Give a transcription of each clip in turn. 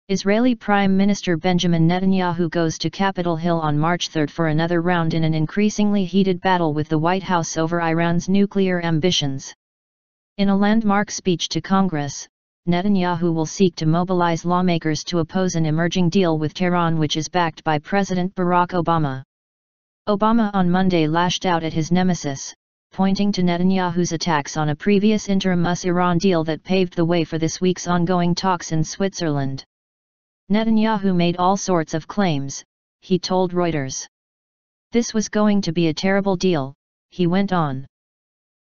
Israeli Prime Minister Benjamin Netanyahu goes to Capitol Hill on March 3 for another round in an increasingly heated battle with the White House over Iran's nuclear ambitions. In a landmark speech to Congress, Netanyahu will seek to mobilize lawmakers to oppose an emerging deal with Tehran which is backed by President Barack Obama. Obama on Monday lashed out at his nemesis, pointing to Netanyahu's attacks on a previous interim US-Iran deal that paved the way for this week's ongoing talks in Switzerland. Netanyahu made all sorts of claims, he told Reuters. This was going to be a terrible deal, he went on.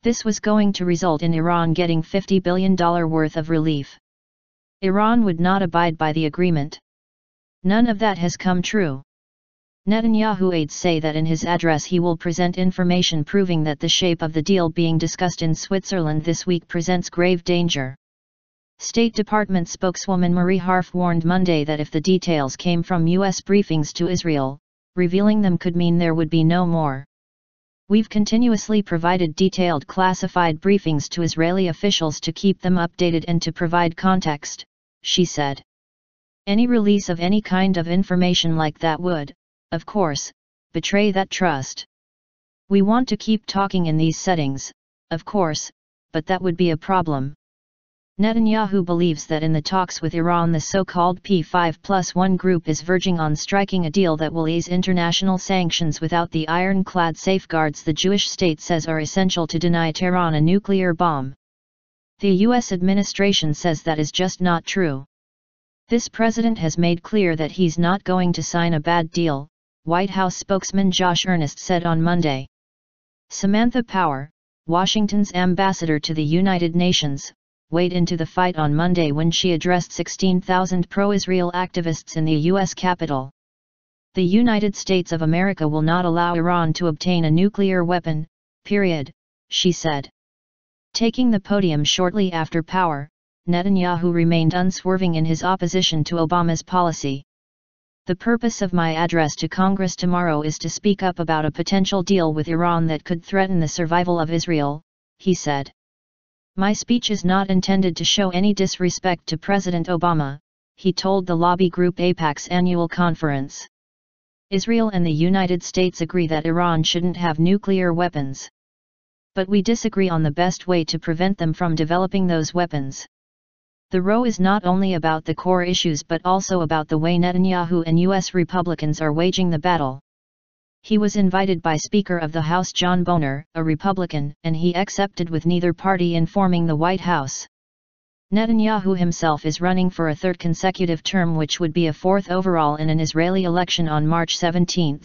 This was going to result in Iran getting $50 billion worth of relief. Iran would not abide by the agreement. None of that has come true. Netanyahu aides say that in his address he will present information proving that the shape of the deal being discussed in Switzerland this week presents grave danger. State Department spokeswoman Marie Harf warned Monday that if the details came from U.S. briefings to Israel, revealing them could mean there would be no more. We've continuously provided detailed classified briefings to Israeli officials to keep them updated and to provide context, she said. Any release of any kind of information like that would, of course, betray that trust. We want to keep talking in these settings, of course, but that would be a problem. Netanyahu believes that in the talks with Iran the so-called P5+1 group is verging on striking a deal that will ease international sanctions without the ironclad safeguards the Jewish state says are essential to deny Tehran a nuclear bomb. The U.S. administration says that is just not true. This president has made clear that he's not going to sign a bad deal, White House spokesman Josh Earnest said on Monday. Samantha Power, Washington's ambassador to the United Nations, weighed into the fight on Monday when she addressed 16,000 pro-Israel activists in the U.S. Capitol. The United States of America will not allow Iran to obtain a nuclear weapon, period, she said. Taking the podium shortly after Power, Netanyahu remained unswerving in his opposition to Obama's policy. The purpose of my address to Congress tomorrow is to speak up about a potential deal with Iran that could threaten the survival of Israel, he said. My speech is not intended to show any disrespect to President Obama, he told the lobby group AIPAC's annual conference. Israel and the United States agree that Iran shouldn't have nuclear weapons. But we disagree on the best way to prevent them from developing those weapons. The row is not only about the core issues but also about the way Netanyahu and U.S. Republicans are waging the battle. He was invited by Speaker of the House John Boehner, a Republican, and he accepted with neither party informing the White House. Netanyahu himself is running for a third consecutive term which would be a fourth overall in an Israeli election on March 17.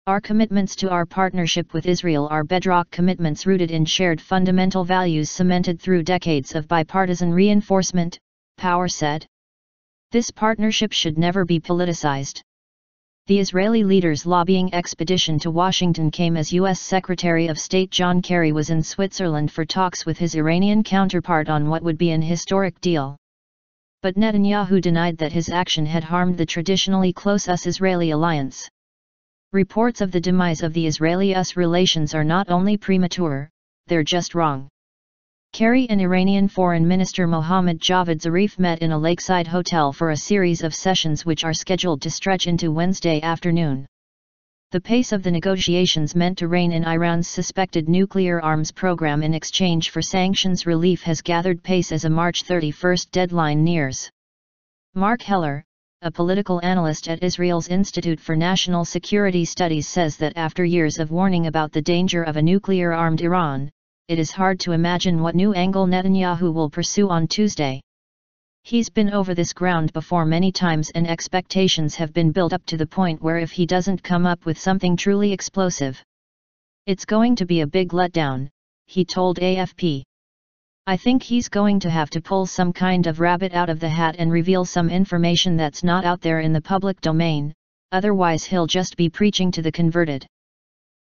Our commitments to our partnership with Israel are bedrock commitments rooted in shared fundamental values cemented through decades of bipartisan reinforcement, Power said. This partnership should never be politicized. The Israeli leader's lobbying expedition to Washington came as U.S. Secretary of State John Kerry was in Switzerland for talks with his Iranian counterpart on what would be an historic deal. But Netanyahu denied that his action had harmed the traditionally close US-Israeli alliance. Reports of the demise of the Israeli-US relations are not only premature, they're just wrong. Kerry and Iranian Foreign Minister Mohammad Javad Zarif met in a lakeside hotel for a series of sessions which are scheduled to stretch into Wednesday afternoon. The pace of the negotiations meant to rein in Iran's suspected nuclear arms program in exchange for sanctions relief has gathered pace as a March 31 deadline nears. Mark Heller, a political analyst at Israel's Institute for National Security Studies, says that after years of warning about the danger of a nuclear-armed Iran, it is hard to imagine what new angle Netanyahu will pursue on Tuesday. He's been over this ground before many times and expectations have been built up to the point where if he doesn't come up with something truly explosive, it's going to be a big letdown, he told AFP. I think he's going to have to pull some kind of rabbit out of the hat and reveal some information that's not out there in the public domain, otherwise he'll just be preaching to the converted.